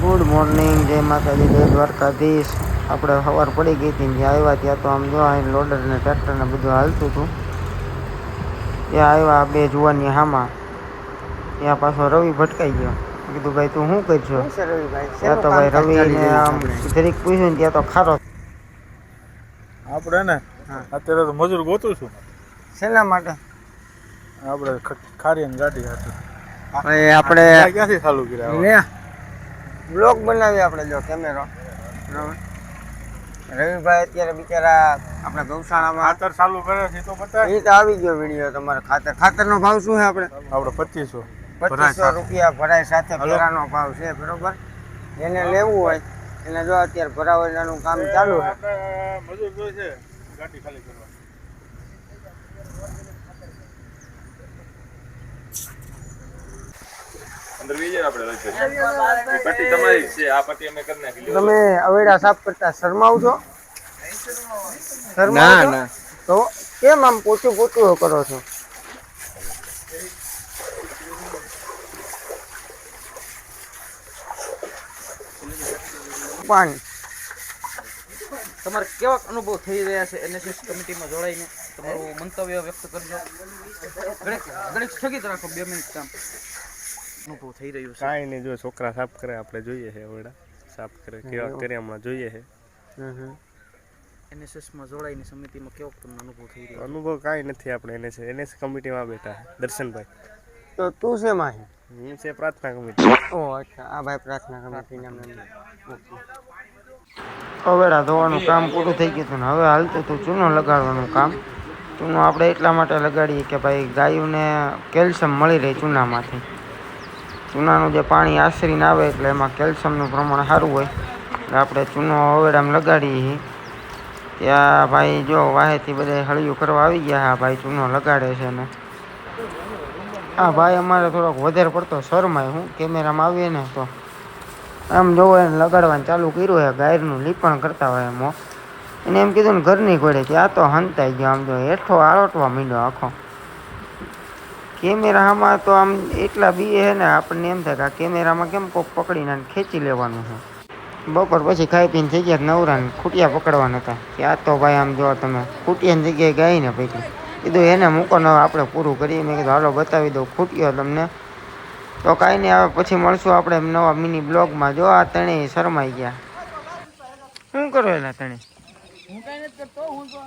Good morning, જય માતાજી, જય દ્વારકાધીશ. આપણે સવાર પડી ગઈ હતી જ્યાં આવ્યા ત્યાં તો આમ જો અહીં લોડર ને ટ્રેક્ટર ને બધું હાલતું હતું. ત્યાં આવ્યા બે જુવાની હામાં, ત્યાં પાછો રવિ ભટકાઈ ગયો. કીધું ભાઈ તું શું કરશો? ત્યાં તો ભાઈ રવિને આમ જરીક પૂછ્યું ને ત્યાં તો ખારો. આપણે ને અત્યારે તો મજૂર ગોતું છું. શેના માટે? આપણે ખારીની ગાડી હતી. આપણે ક્યાંથી ચાલુ કર્યા? બ્લોગ બનાવીએ આપણે. જો કેમેરો રવિભાઈ અત્યારે બિચારા આપણા ગૌશાળામાં ખાતર ચાલુ કરે છે તો બતાય. એ તો આવી ગયો વિડીયો તમારે. ખાતરનો ભાવ શું છે? આપણે 2500 રૂપિયા ભરાય સાથે ભરાનો ભાવ છે, બરોબર. એને લેવું હોય એને જો અત્યારે ભરાવવાનું કામ ચાલુ છે. મજૂર જોઈ છે ગાડી ખાલી કરવા. તમે અવેડા સાફ કરતા શરમાવ છો? ના ના. તો કેમ આમ પોચું પોચું કરો છો? પાણી તમારે કેવા અનુભવ થઈ રહ્યા છે એનએસએસ કમિટીમાં જોડાઈને? તમારું મંતવ્ય વ્યક્ત કરજો. ઘડીક સ્થગિત રાખો, 2 મિનિટ કામ. અનુભવ થઈ રહ્યું છે? કાંઈ નહીં, જો છોકરા સાફ કરે આપણે જોઈએ છે. અવેડા સાફ કરે કેવા કરે હમણાં જોઈએ છે. એનએસએસમાં જોડાઈને સમિતિમાં કેવો તમને અનુભવ થઈ રહ્યો? અનુભવ કાંઈ નથી. આપણે એનએસ કમિટીમાં બેઠા દર્શનભાઈ. તો તું છે માહી? હું છે પ્રાર્થના કમિટી. ઓહ અચ્છા, આ ભાઈ પ્રાર્થના કમિટીના. અવેડા ધોવાનું કામ પૂરું થઈ ગયું હતું ને હવે હાલતું હતું ચૂનો લગાડવાનું કામ. ચૂનો આપણે એટલા માટે લગાડીએ કે ભાઈ ગાયોને કેલ્શિયમ મળી રહે ચૂનામાંથી. ચૂનાનું જે પાણી આશરીને આવે એટલે એમાં કેલ્શિયમનું પ્રમાણ સારું હોય એટલે આપણે ચૂનો અવેડામાં લગાડીએ. ત્યાં ભાઈ જો વાહેથી બધા હળિયું કરવા આવી ગયા. હા ભાઈ ચૂનો લગાડે છે ને હા ભાઈ અમારે થોડોક વધારે પડતો શરમાય. હું કેમેરામાં આવીએ ને તો આમ જોવો એને લગાડવાનું ચાલુ કર્યું છે. ગાયરનું લીપણ કરતા હોય એમ. એને એમ કીધું ને ઘરની ઘોડે કે આ તો હંતાઈ ગયો. આમ જો હેઠો આળોટવા માંડ્યો આખો. કેમેરામાં તો આમ એટલા બીએ છે ને આપણને એમ થાય કે આ કેમેરામાં કેમ કોક પકડીને ખેંચી લેવાનું છે. બપોર પછી ખાઈ પીને થઈ ગયા નવરા ને ખૂટિયા પકડવાના હતા કે આ તો ભાઈ આમ જો તમે ખૂટિયાની જગ્યાએ ગાઈને પકડી. કીધું એને મૂકો ને આપણે પૂરું કરીએ. મેં કીધું હાલો બતાવી દઉં ખૂટ્યો તમને. તો કાંઈ નહીં, આવે પછી મળશું આપણે નવા મિની બ્લોગમાં. જો આ ત્રણેય શરમાઈ ગયા. શું કરો એલા ત્રણેય? હું કાંઈ નથી કરતો, હું તો